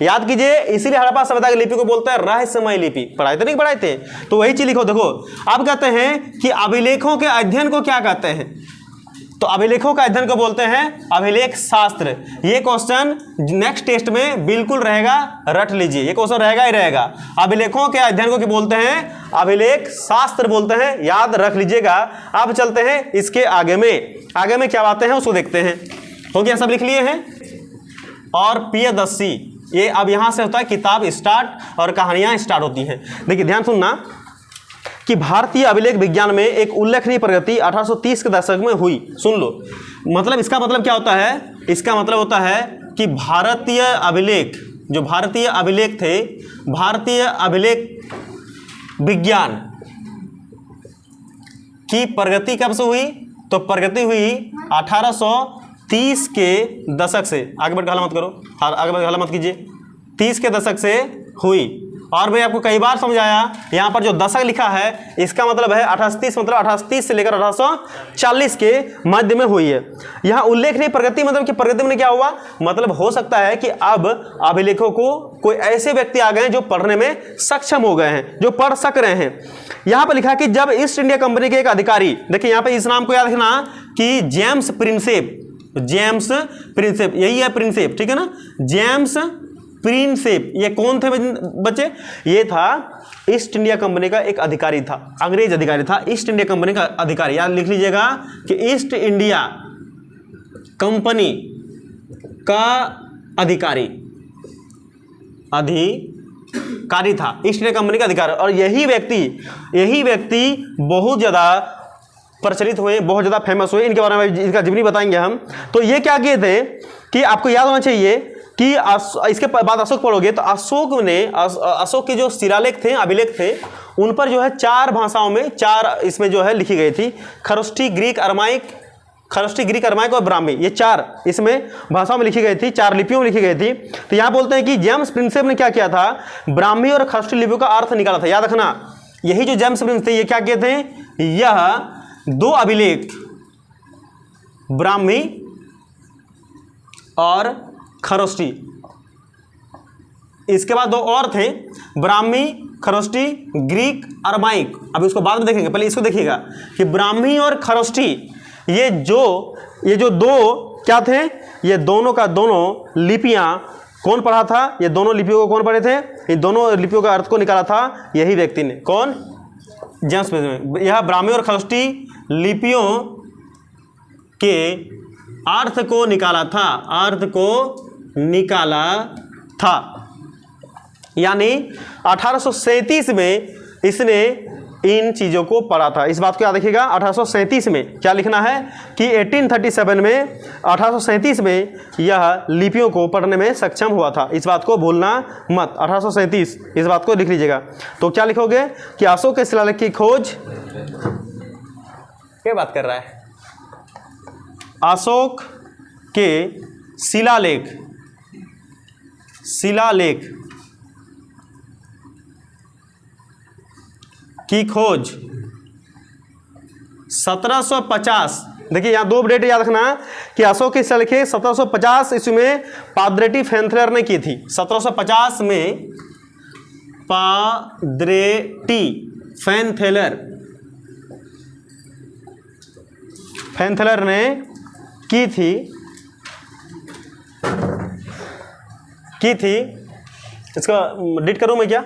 याद कीजिए। इसीलिए हड़प्पा सभ्यता की लिपि को बोलते हैं रहस्यमय लिपि। पढ़ाए थे नहीं पढ़ाए थे, तो वही चीज लिखो। देखो अब कहते हैं कि अभिलेखों के अध्ययन को क्या कहते हैं, तो अभिलेखों का अध्ययन को बोलते हैं अभिलेख शास्त्र। ये क्वेश्चन नेक्स्ट टेस्ट में बिल्कुल रहेगा, रट लीजिए, ये क्वेश्चन रहेगा ही रहेगा। अभिलेखों के अध्ययन को क्या बोलते हैं, अभिलेख शास्त्र बोलते हैं, याद रख लीजिएगा। अब चलते हैं इसके आगे में क्या बातें हैं उसको देखते हैं। हो गया, सब लिख लिए हैं। और प्रियदर्शी, ये अब यहां से होता है किताब स्टार्ट और कहानियां स्टार्ट होती हैं। देखिए ध्यान सुनना कि भारतीय अभिलेख विज्ञान में एक उल्लेखनीय प्रगति 1830 के दशक में हुई। सुन लो, मतलब इसका मतलब क्या होता है, इसका मतलब होता है कि भारतीय अभिलेख, जो भारतीय अभिलेख थे, भारतीय अभिलेख विज्ञान की प्रगति कब से हुई, तो प्रगति हुई 1830 के दशक से। आगे बढ़ के हल्ला मत करो, आगे बढ़ के हल्ला मत कीजिए। 30 के दशक से हुई। और मैं आपको कई बार समझाया, यहाँ पर जो दशक लिखा है इसका मतलब है 1830, मतलब 1830 से लेकर 1840 के मध्य में हुई है। यहाँ उल्लेखनीय प्रगति, मतलब कि प्रगति में क्या हुआ, मतलब हो सकता है कि अब अभिलेखों को कोई ऐसे व्यक्ति आ गए हैं जो पढ़ने में सक्षम हो गए हैं, जो पढ़ सक रहे हैं। यहाँ पर लिखा कि जब ईस्ट इंडिया कंपनी के एक अधिकारी, देखिए यहाँ पे इस नाम को याद रखना कि जेम्स प्रिंसेप, जेम्स प्रिंसेप, यही है प्रिंसेप, ठीक है ना, जेम्स प्रिंसेप। ये कौन थे बच्चे, ये था ईस्ट इंडिया कंपनी का एक अधिकारी था, अंग्रेज अधिकारी था, ईस्ट इंडिया कंपनी का अधिकारी। याद लिख लीजिएगा कि ईस्ट इंडिया कंपनी का अधिकारी था, ईस्ट इंडिया कंपनी का अधिकारी। और यही व्यक्ति बहुत ज़्यादा प्रचलित हुए, बहुत ज़्यादा फेमस हुए। इनके बारे में इसका जीवनी बताएंगे हम। तो ये क्या किए थे कि आपको याद होना चाहिए कि इसके बाद अशोक पढ़ोगे तो अशोक के जो शिलालेख थे, अभिलेख थे, उन पर जो है 4 भाषाओं में, 4 इसमें जो है लिखी गई थी, खरोष्टी, ग्रीक, अरमाइक और ब्राह्मी। ये 4 इसमें भाषाओं में लिखी गई थी, 4 लिपियों में लिखी गई थी। तो यहाँ बोलते हैं कि जेम्स प्रिंसेप ने क्या किया था, ब्राह्मी और खरोष्टी लिपियों का अर्थ निकाला था। याद रखना, यही जो जेम्स प्रिंस थे, ये क्या किए थे, यह 2 अभिलेख, ब्राह्मी और खरोष्टी, इसके बाद 2 और थे, ब्राह्मी, खरोष्टी, ग्रीक, अरमाइक। अभी उसको बाद में देखेंगे, पहले इसको देखिएगा कि ब्राह्मी और खरोष्टी ये जो 2 क्या थे, ये दोनों का दोनों लिपियां कौन पढ़ा था, ये दोनों लिपियों को कौन पढ़े थे, इन दोनों लिपियों का अर्थ को निकाला था यही व्यक्ति ने। कौन, जेम्स प्रिंसेप। यह ब्राह्मी और खरोष्टी लिपियों के अर्थ को निकाला था, यानी 1837 में इसने इन चीज़ों को पढ़ा था। इस बात को याद रखिएगा। 1837 में क्या लिखना है कि 1837 में 1837 में यह लिपियों को पढ़ने में सक्षम हुआ था। इस बात को भूलना मत। 1837 इस बात को लिख लीजिएगा। तो क्या लिखोगे कि अशोक के शिलालेख की खोज, क्या बात कर रहा है, अशोक के शिलालेख की खोज 1750। देखिए यहाँ 2 डेट याद रखना कि अशोक की शिलालेख 1750 ईस्वी में पादरेटी फैनथलर ने की थी। 1750 में पादरेटी फैनथलर ने की थी। इसका डिट करूं मैं क्या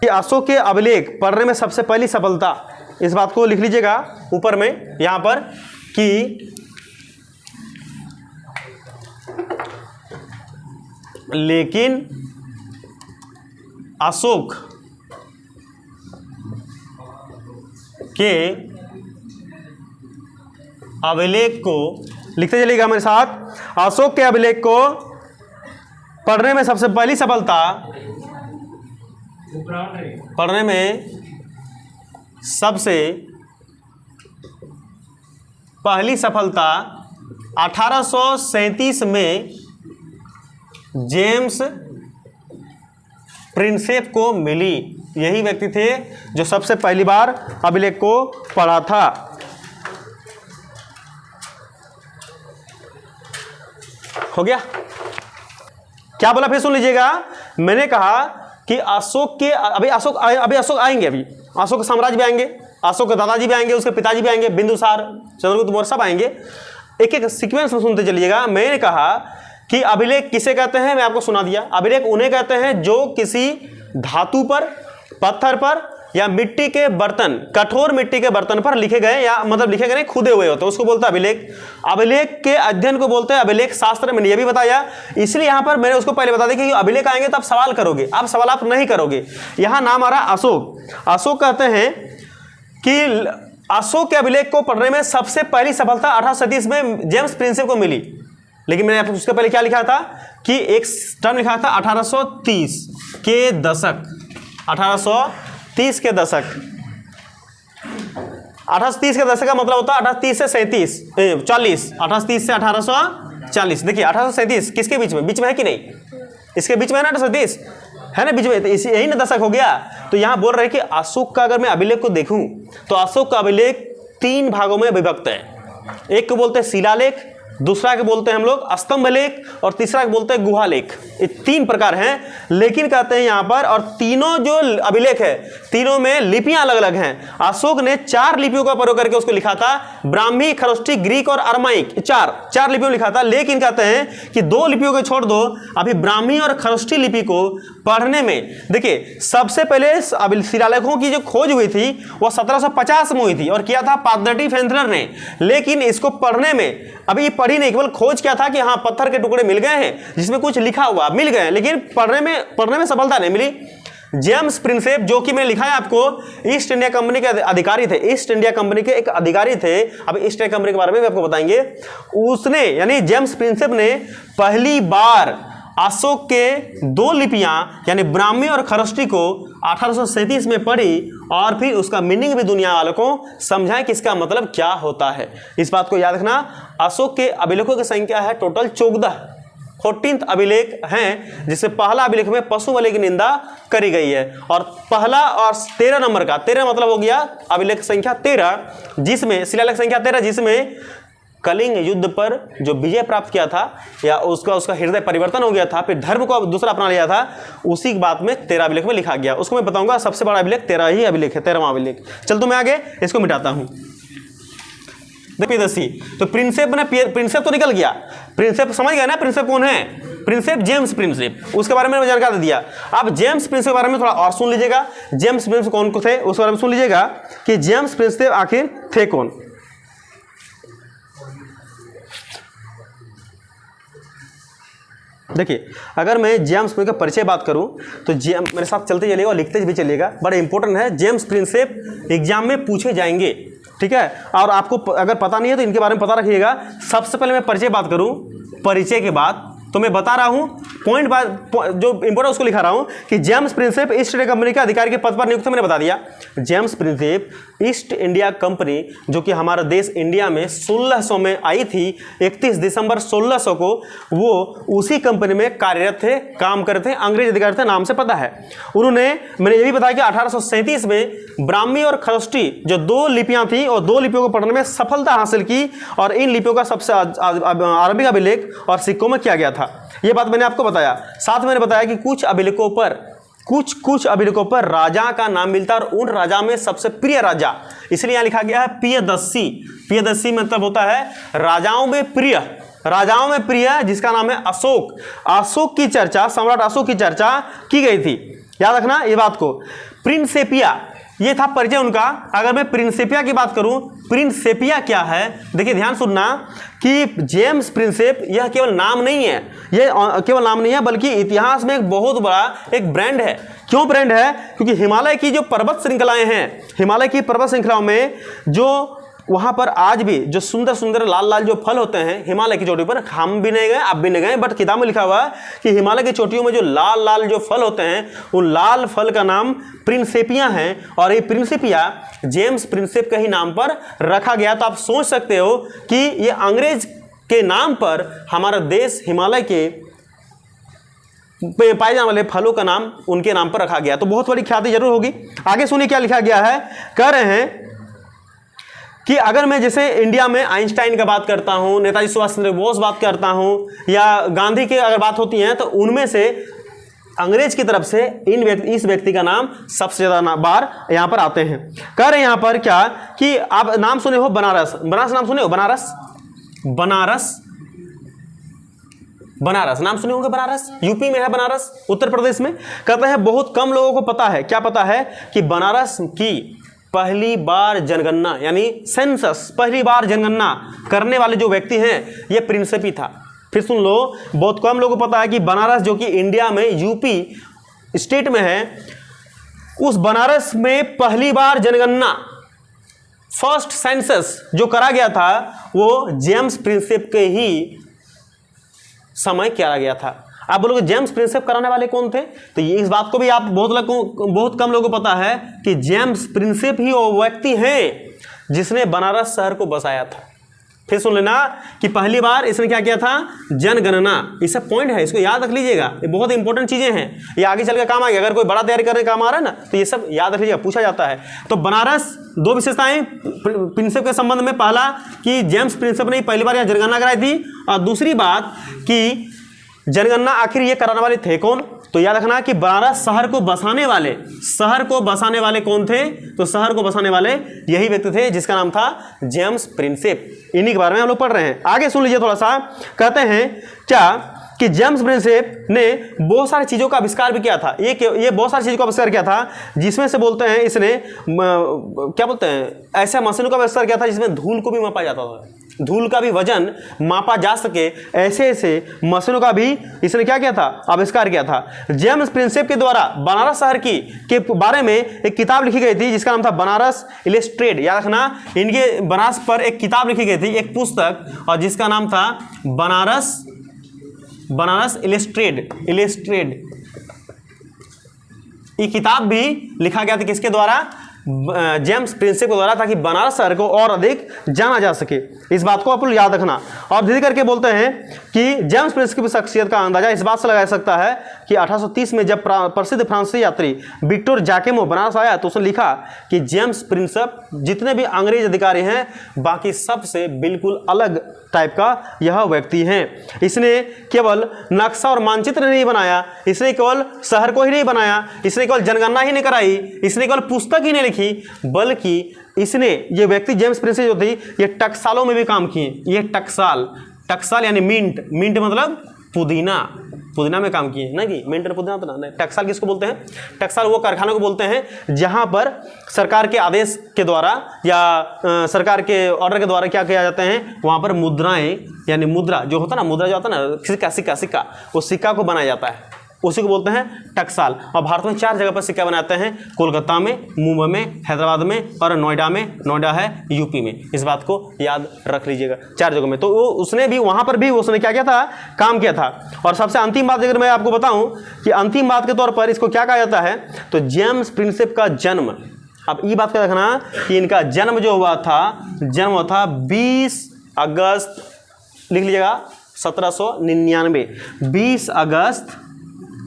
कि अशोक के अभिलेख पढ़ने में सबसे पहली सफलता, इस बात को लिख लीजिएगा ऊपर में यहां पर कि लेकिन अशोक के अभिलेख को, लिखते चलिएगा मेरे साथ, अशोक के अभिलेख को पढ़ने में सबसे पहली सफलता, पढ़ने में सबसे पहली सफलता 1837 में जेम्स प्रिंसेप को मिली। यही व्यक्ति थे जो सबसे पहली बार अभिलेख को पढ़ा था। हो गया? क्या बोला फिर सुन लीजिएगा। मैंने कहा कि अशोक के अभी अशोक आएंगे, अभी अशोक के साम्राज्य भी आएंगे, अशोक के दादाजी भी आएंगे, उसके पिताजी भी आएंगे, बिंदुसार, चंद्रगुप्त मौर्य सब आएंगे। एक एक सीक्वेंस में सुनते चलिएगा। मैंने कहा कि अभिलेख किसे कहते हैं, मैं आपको सुना दिया। अभिलेख उन्हें कहते हैं जो किसी धातु पर, पत्थर पर या मिट्टी के बर्तन, कठोर मिट्टी के बर्तन पर लिखे गए, या मतलब लिखे गए खुदे हुए होते हैं, उसको बोलते हैं अभिलेख। अभिलेख के अध्ययन को बोलते हैं अभिलेख शास्त्र। मैंने यह भी बताया, इसलिए यहां पर मैंने उसको पहले बता दिया कि अभिलेख आएंगे तो आप सवाल करोगे, आप सवाल आप नहीं करोगे। यहां नाम आ रहा अशोक। अशोक कहते हैं कि अशोक के अभिलेख को पढ़ने में सबसे पहली सफलता 1837 में जेम्स प्रिंसेप को मिली। लेकिन मैंने आपको उसके पहले क्या लिखा था कि एक टर्म लिखा था 1830 के दशक, 1830 के दशक। 1830 के दशक का मतलब होता है 1830 से 40, 1830 से 1840। देखिए 1837 किसके बीच में है कि नहीं, इसके बीच में है ना, 1830 है ना बीच में, तो इसी यही ना दशक हो गया। तो यहां बोल रहे हैं कि अशोक का अगर मैं अभिलेख को देखूं तो अशोक का अभिलेख 3 भागों में विभक्त है। एक को बोलते हैं शिलालेख, दूसरा के बोलते हैं हम लोग स्तंभ लेख, और तीसरा के बोलते हैं गुहा लेख। ये 3 प्रकार हैं। लेकिन कहते हैं यहां पर, और तीनों जो अभिलेख है तीनों में लिपियां अलग अलग हैं। अशोक ने 4 लिपियों का प्रयोग करके उसको लिखा था, ब्राह्मी, खरोष्टी, ग्रीक और अरमाइक। 4 लिपियों लिखा था। लेकिन कहते हैं कि 2 लिपियों को छोड़ दो, अभी ब्राह्मी और खरोष्टी लिपि को पढ़ने में, देखिए सबसे पहले शिलालेखों की जो खोज हुई थी वह 1750 में हुई थी और किया था पादरेटी फैनथलर ने। लेकिन इसको पढ़ने में अभी पढ़ी नहीं, केवल खोज क्या था कि हाँ पत्थर के टुकड़े मिल गए हैं जिसमें कुछ लिखा हुआ मिल गए, लेकिन पढ़ने में सफलता नहीं मिली। जेम्स प्रिंसेप, जो कि मैंने लिखा है आपको, ईस्ट इंडिया कंपनी के अधिकारी थे, ईस्ट इंडिया कंपनी के एक अधिकारी थे। अब ईस्ट इंडिया कंपनी के बारे में भी आपको बताएंगे। उसने यानी जेम्स प्रिंसेप ने पहली बार अशोक के 2 लिपियां यानी ब्राह्मी और खरोष्टी को 1837 में पढ़ी और फिर उसका मीनिंग भी दुनिया वालों को समझाएं कि इसका मतलब क्या होता है। इस बात को याद रखना। अशोक के अभिलेखों की संख्या है टोटल 14 अभिलेख हैं, जिससे पहला अभिलेख में पशु बलि की निंदा करी गई है, और पहला और 13 नंबर का 13 मतलब हो गया अभिलेख संख्या 13, जिसमें शिलालेख संख्या 13 जिसमें कलिंग युद्ध पर जो विजय प्राप्त किया था या उसका हृदय परिवर्तन हो गया था, फिर धर्म को दूसरा अपना लिया था, उसी बात में 13 अभिलेख में लिखा गया। उसको मैं बताऊंगा। सबसे बड़ा अभिलेख 13 ही अभिलेख है, 13वां अभिलेख। चल तो मैं आगे इसको मिटाता हूं। तो प्रिंसेप तो निकल गया। प्रिंसेप समझ गया ना, प्रिंसेप कौन है? प्रिंसेप जेम्स प्रिंसेप, उसके बारे में जानकारी दिया। अब जेम्स प्रिंसेप के बारे में थोड़ा और सुन लीजिएगा। जेम्स प्रिंसेप कौन थे उसके बारे में सुन लीजिएगा कि जेम्स प्रिंसेप आखिर थे कौन। देखिए, अगर मैं जेम्स प्रिंसेप का परिचय बात करूं तो मेरे साथ चलते चलिएगा और लिखते भी चलिएगा, बड़ा इंपॉर्टेंट है। जेम्स प्रिंसेप एग्जाम में पूछे जाएंगे, ठीक है। और आपको अगर पता नहीं है तो इनके बारे में पता रखिएगा। सबसे पहले मैं परिचय बात करूं, परिचय के बाद तो मैं बता रहा हूं पॉइंट जो इंपॉर्टेंट उसको लिखा रहा हूं कि James Prinsep east India company के अधिकारी के पद पर नियुक्त, मैंने बता दिया। James Prinsep east India company जो कि हमारा देश इंडिया में 1600 में आई थी, 31 दिसंबर 1600 को वो उसी कंपनी में कार्यरत थे, काम करते थे, अंग्रेज अधिकारी थे, नाम से पता है। उन्होंने, मैंने ये भी बताया कि 1837 में ब्राह्मी और खरोष्टी जो 2 लिपियां थी और 2 लिपियों को पढ़ने में सफलता हासिल की और इन लिपियों का सबसे अरबी अभिलेख और सिक्कों में किया गया था। ये बात मैंने आपको बताया। साथ मैंने बताया कि कुछ अभिलेखों पर राजा का नाम मिलता है और उन राजा में सबसे प्रिय राजा, इसलिए यहां लिखा गया है प्रियदर्शी। प्रियदर्शी मतलब होता है राजाओं में प्रिय, जिसका नाम है अशोक। अशोक की चर्चा, सम्राट अशोक की चर्चा की गई थी, याद रखना ये बात को। प्रिंसेपिया, ये था परिचय उनका। अगर मैं प्रिंसेपिया की बात करूं, प्रिंसेपिया क्या है, देखिए ध्यान सुनना कि जेम्स प्रिंसेप यह केवल नाम नहीं है, बल्कि इतिहास में एक बहुत बड़ा एक ब्रांड है। क्यों ब्रांड है? क्योंकि हिमालय की जो पर्वत श्रृंखलाएं हैं, हिमालय की पर्वत श्रृंखलाओं में जो वहां पर आज भी जो सुंदर सुंदर लाल लाल जो फल होते हैं हिमालय की चोटी पर, हम भी नहीं गए, आप भी नहीं गए, बट किताब में लिखा हुआ है कि हिमालय की चोटियों में जो लाल लाल जो फल होते हैं उन लाल फल का नाम प्रिंसेपिया है। और ये प्रिंसेपिया जेम्स प्रिंसेप के ही नाम पर रखा गया। तो आप सोच सकते हो कि ये अंग्रेज के नाम पर हमारा देश हिमालय के पाए जाने वाले फलों का नाम उनके नाम पर रखा गया, तो बहुत बड़ी ख्याति जरूर होगी। आगे सुनिए क्या लिखा गया है। कह रहे हैं कि अगर मैं जैसे इंडिया में आइंस्टाइन का बात करता हूं, नेताजी सुभाष चंद्र बोस बात करता हूं, या गांधी की अगर बात होती है, तो उनमें से अंग्रेज की तरफ से इस व्यक्ति का नाम सबसे ज्यादा बार यहां पर आते हैं। कह रहे हैं यहां पर क्या कि आप नाम सुने हो बनारस नाम सुने हो, बनारस नाम सुने होंगे। बनारस यूपी में है, बनारस उत्तर प्रदेश में। कहते हैं बहुत कम लोगों को पता है, क्या पता है कि बनारस की पहली बार जनगणना यानी सेंसस, पहली बार जनगणना करने वाले जो व्यक्ति हैं ये प्रिंसेप ही था। फिर सुन लो, बहुत कम लोगों को पता है कि बनारस जो कि इंडिया में यूपी स्टेट में है, उस बनारस में पहली बार जनगणना, फर्स्ट सेंसस जो करा गया था वो जेम्स प्रिंसेप के ही समय किया गया था। आप बोलोगे जेम्स प्रिंसेप कराने वाले कौन थे, तो ये इस बात को भी आप बहुत कम लोगों को पता है कि जेम्स प्रिंसेप ही वो व्यक्ति हैं जिसने बनारस शहर को बसाया था। फिर सुन लेना कि पहली बार इसने क्या किया था, जनगणना। ये सब पॉइंट है, इसको याद रख लीजिएगा, ये बहुत इंपॉर्टेंट चीजें हैं, ये आगे चल के काम आएगी। अगर कोई बड़ा तैयारी करने का काम आ रहा है ना, तो ये सब याद रख लीजिएगा, पूछा जाता है। तो बनारस, 2 विशेषताएं प्रिंसेप के संबंध में, पहला कि जेम्स प्रिंसेप ने पहली बार यहाँ जनगणना कराई थी, और दूसरी बात कि जनगणना आखिर ये कराने वाले थे कौन। तो याद रखना कि बनारस शहर को बसाने वाले कौन थे, तो शहर को बसाने वाले यही व्यक्ति थे जिसका नाम था जेम्स प्रिंसेप। इन्हीं के बारे में हम लोग पढ़ रहे हैं। आगे सुन लीजिए थोड़ा सा। कहते हैं क्या कि जेम्स प्रिंसेप ने बहुत सारी चीज़ों का आविष्कार भी किया था। ये बहुत सारी चीज़ों का आविष्कार किया था, जिसमें से बोलते हैं इसने क्या बोलते हैं, ऐसे मशीनों का आविष्कार किया था जिसमें धूल को भी मापा जाता था, धूल का भी वजन मापा जा सके, ऐसे मशीनों का भी इसने क्या किया था, आविष्कार किया था। जेम्स प्रिंसेप के द्वारा बनारस शहर के बारे में एक किताब लिखी गई थी जिसका नाम था बनारस इलस्ट्रेट। याद रखना, इनके बनारस पर एक किताब लिखी गई थी, एक पुस्तक, और जिसका नाम था बनारस इलस्ट्रेट। ये किताब भी लिखा गया था किसके द्वारा, जेम्स प्रिंसेप के द्वारा, ताकि बनारस शहर को और अधिक जाना जा सके। इस बात को आप लोग याद रखना। और धीरे करके बोलते हैं कि जेम्स प्रिंसेप की शख्सियत का अंदाजा इस बात से लगाया सकता है कि 1830 में जब प्रसिद्ध फ्रांसीसी यात्री विक्टर जाकेमो बनारस आया तो उसने लिखा कि जेम्स प्रिंसेप जितने भी अंग्रेज अधिकारी हैं बाकी सबसे बिल्कुल अलग टाइप का यह व्यक्ति हैं। इसने केवल नक्शा और मानचित्र नहीं बनाया, इसने केवल शहर को ही नहीं बनाया, इसने केवल जनगणना ही नहीं कराई, इसने केवल पुस्तक ही नहीं लिखी, बल्कि इसने, ये व्यक्ति जेम्स प्रिंसेप जो थी, ये टकसालों में भी काम किए। ये टकसाल यानी मिंट मतलब पुदीना, पुदीना में काम किए ना, कि मेंटेन पुदीना तो ना। टकसाल किसको बोलते हैं? टकसाल वो कारखानों को बोलते हैं जहां पर सरकार के आदेश के द्वारा या सरकार के ऑर्डर के द्वारा क्या किया जाते हैं, वहां पर मुद्राएं, यानी मुद्रा जो होता है ना, मुद्रा जो होता है ना, सिक्का, वो सिक्का को बनाया जाता है, उसी को बोलते हैं टकसाल। और भारत में 4 जगह पर सिक्का बनाते हैं, कोलकाता में, मुंबई में, हैदराबाद में और नोएडा में। नोएडा है यूपी में, इस बात को याद रख लीजिएगा, 4 जगहों में। तो वो उसने भी वहां पर भी उसने क्या किया था, काम किया था। और सबसे अंतिम बात अगर मैं आपको बताऊं कि अंतिम बात के तौर पर इसको क्या कहा जाता है, तो जेम्स प्रिंसेप का जन्म, अब ये बात का रखना कि इनका जन्म जो हुआ था, जन्म हुआ था 20 अगस्त, लिख लीजिएगा 1799, 20 अगस्त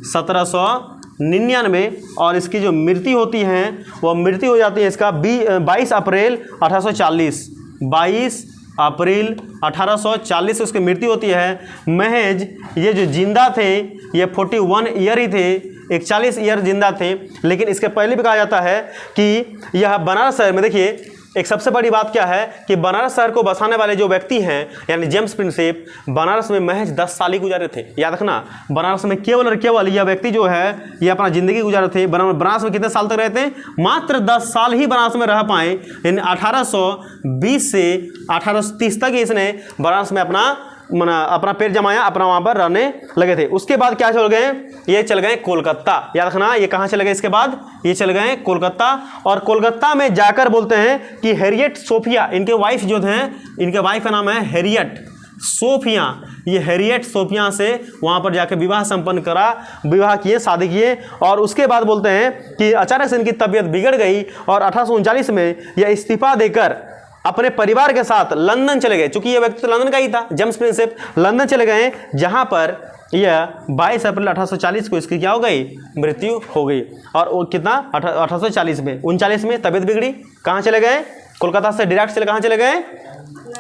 1799। और इसकी जो मृत्यु होती है वो मृत्यु हो जाती है इसका 22 अप्रैल 1840, 22 अप्रैल 1840 उसकी मृत्यु होती है। महज ये जो जिंदा थे ये 41 ईयर ही थे, 41 ईयर जिंदा थे। लेकिन इसके पहले भी कहा जाता है कि यह बनारस शहर में, देखिए एक सबसे बड़ी बात क्या है कि बनारस शहर को बसाने वाले जो व्यक्ति हैं यानी जेम्स प्रिंसेप, बनारस में महज 10 साल ही गुजारे थे। याद रखना, बनारस में केवल और केवल यह व्यक्ति जो है ये अपना जिंदगी गुजारे थे। बनारस में कितने साल तक रहे थे? मात्र 10 साल ही बनारस में रह पाए। यानी 1820 से 1830 तक इसने बनारस में अपना पेड़ जमाया, अपना वहां पर रहने लगे थे। उसके बाद क्या चल गए, ये चल गए कोलकाता। याद रखना, ये कहां चले गए इसके बाद, ये चल गए कोलकाता। और कोलकाता में जाकर बोलते हैं कि हैरियट सोफिया, इनके वाइफ जो थे, इनके वाइफ का नाम है हैरियट सोफिया, ये हैरियट सोफिया से वहां पर जाकर विवाह संपन्न करा, विवाह किए, शादी किए। और उसके बाद बोलते हैं कि अचानक से इनकी तबीयत बिगड़ गई और 1839 में यह इस्तीफा देकर अपने परिवार के साथ लंदन चले गए। चूंकि यह व्यक्ति तो लंदन का ही था, जेम्स प्रिंसेप लंदन चले गए, जहां पर यह 22 अप्रैल 1840 को इसकी क्या हो गई, मृत्यु हो गई। और वो कितना 1840 में, 39 में तबीयत बिगड़ी, कहाँ चले गए, कोलकाता से डायरेक्ट चले, कहाँ चले गए,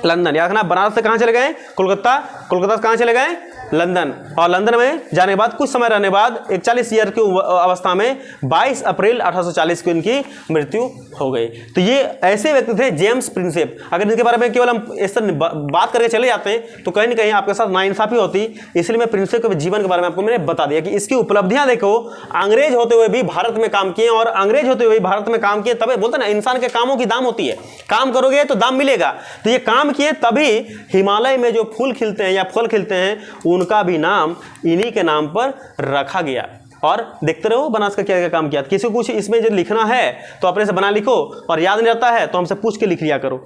लंदन। याद रखना, बनारस से कहाँ चले गए, कोलकाता, कोलकाता से कहाँ चले गए, लंदन। और लंदन में जाने के बाद कुछ समय रहने बाद 41 ईयर की अवस्था में 22 अप्रैल 1840 को इनकी मृत्यु हो गई। तो ये ऐसे व्यक्ति थे जेम्स प्रिंसेप। अगर इनके बारे में केवल हम इस तरह बात करके चले जाते हैं तो कहीं ना कहीं आपके साथ नाइंसाफी होती, इसलिए मैं प्रिंसेप के जीवन के बारे में आपको मैंने बता दिया कि इसकी उपलब्धियां देखो, अंग्रेज होते हुए भी भारत में काम किए, और अंग्रेज होते हुए भारत में काम किए, तभी बोलते ना इंसान के कामों की दाम होती है, काम करोगे तो दाम मिलेगा। तो ये काम किए तभी हिमालय में जो फूल खिलते हैं या फल खिलते हैं उनका भी नाम इन्हीं के नाम पर रखा गया। और देखते रहो बनारस का क्या क्या काम किया। किसी को कुछ इसमें जो लिखना है तो अपने से बना लिखो, और याद नहीं रहता है तो हमसे पूछ के लिख लिया करो।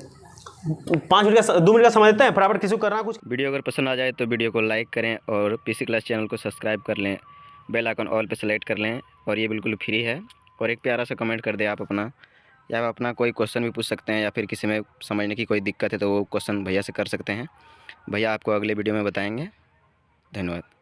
2 मिनट का समय देते हैं, फटाफट किसी को करना कुछ। वीडियो अगर पसंद आ जाए तो वीडियो को लाइक करें और पीसी क्लास चैनल को सब्सक्राइब कर लें, बेल आइकन ऑल पे सेलेक्ट कर लें, और ये बिल्कुल फ्री है। और एक प्यारा सा कमेंट कर दें आप अपना, या आप अपना कोई क्वेश्चन भी पूछ सकते हैं, या फिर किसी में समझने की कोई दिक्कत है तो वो क्वेश्चन भैया से कर सकते हैं। भैया आपको अगले वीडियो में बताएंगे। धन्यवाद।